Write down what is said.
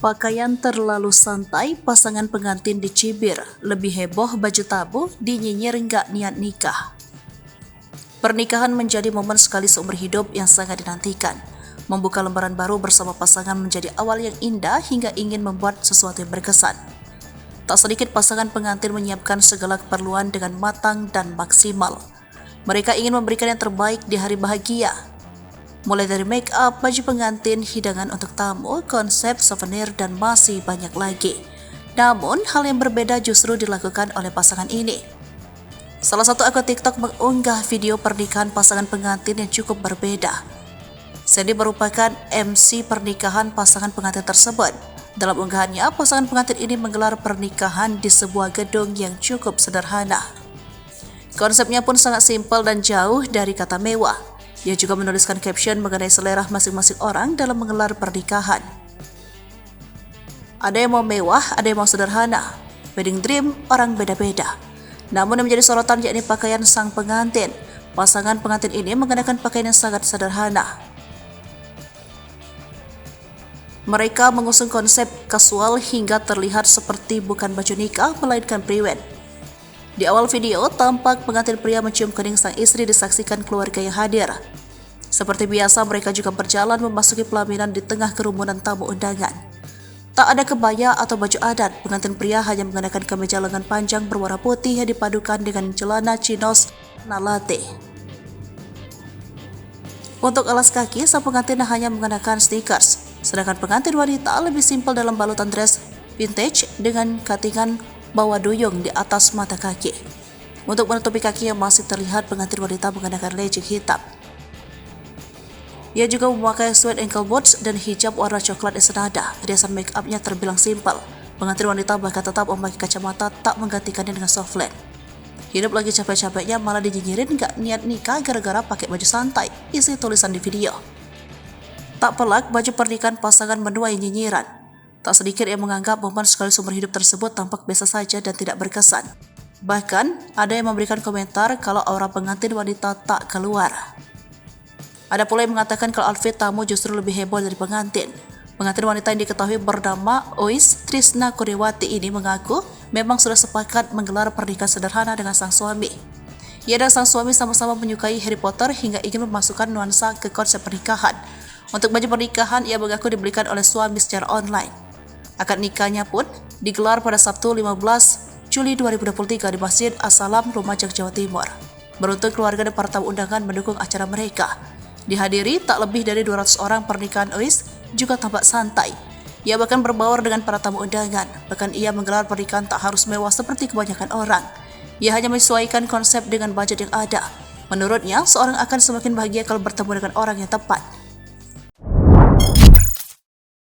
Pakaian terlalu santai, pasangan pengantin dicibir, lebih heboh baju tabu, dinyinyir nggak niat nikah. Pernikahan menjadi momen sekali seumur hidup yang sangat dinantikan. Membuka lembaran baru bersama pasangan menjadi awal yang indah hingga ingin membuat sesuatu yang berkesan. Tak sedikit pasangan pengantin menyiapkan segala keperluan dengan matang dan maksimal. Mereka ingin memberikan yang terbaik di hari bahagia. Mulai dari make up, baju pengantin, hidangan untuk tamu, konsep souvenir, dan masih banyak lagi. Namun, hal yang berbeda justru dilakukan oleh pasangan ini. Salah satu akun TikTok mengunggah video pernikahan pasangan pengantin yang cukup berbeda. Sandy merupakan MC pernikahan pasangan pengantin tersebut. Dalam unggahannya, pasangan pengantin ini menggelar pernikahan di sebuah gedung yang cukup sederhana. Konsepnya pun sangat simpel dan jauh dari kata mewah. Ia juga menuliskan caption mengenai selera masing-masing orang dalam menggelar pernikahan. Ada yang mau mewah, ada yang mau sederhana. Wedding dream orang beda-beda. Namun yang menjadi sorotan yakni pakaian sang pengantin. Pasangan pengantin ini mengenakan pakaian yang sangat sederhana. Mereka mengusung konsep kasual hingga terlihat seperti bukan baju nikah melainkan priwet. Di awal video, tampak pengantin pria mencium kening sang istri disaksikan keluarga yang hadir. Seperti biasa, mereka juga berjalan memasuki pelaminan di tengah kerumunan tamu undangan. Tak ada kebaya atau baju adat, pengantin pria hanya mengenakan kemeja lengan panjang berwarna putih yang dipadukan dengan celana chinos latte. Untuk alas kaki, sang pengantin hanya mengenakan sneakers, sedangkan pengantin wanita lebih simpel dalam balutan dress vintage dengan katingan bawa duyung di atas mata kaki. Untuk menutupi kaki yang masih terlihat, pengantin wanita mengenakan legging hitam. Ia juga memakai sweat ankle boots dan hijab warna coklat yang senada. Riasan make up-nya terbilang simpel. Pengantin wanita bahkan tetap memakai kacamata, tak menggantikannya dengan softland. Hidup lagi capek-capeknya malah dinyinyirin gak niat nikah gara-gara pakai baju santai, isi tulisan di video. Tak pelak, baju pernikahan pasangan menuai nyinyiran. Tak sedikit yang menganggap momen sekali seumur hidup tersebut tampak biasa saja dan tidak berkesan. Bahkan, ada yang memberikan komentar kalau aura pengantin wanita tak keluar. Ada pula yang mengatakan kalau outfit tamu justru lebih heboh dari pengantin. Pengantin wanita yang diketahui bernama Ois Trisna Kuriwati ini mengaku memang sudah sepakat menggelar pernikahan sederhana dengan sang suami. Ia dan sang suami sama-sama menyukai Harry Potter hingga ingin memasukkan nuansa ke konsep pernikahan. Untuk baju pernikahan, ia mengaku dibelikan oleh suami secara online. Akad nikahnya pun digelar pada Sabtu 15 Juli 2023 di Masjid As-Salam, Lumajang, Jawa Timur. Beruntung keluarga dan para tamu undangan mendukung acara mereka. Dihadiri tak lebih dari 200 orang, pernikahan Ois juga tampak santai. Ia bahkan berbaur dengan para tamu undangan. Bahkan ia menggelar pernikahan tak harus mewah seperti kebanyakan orang. Ia hanya menyesuaikan konsep dengan budget yang ada. Menurutnya, seorang akan semakin bahagia kalau bertemu dengan orang yang tepat.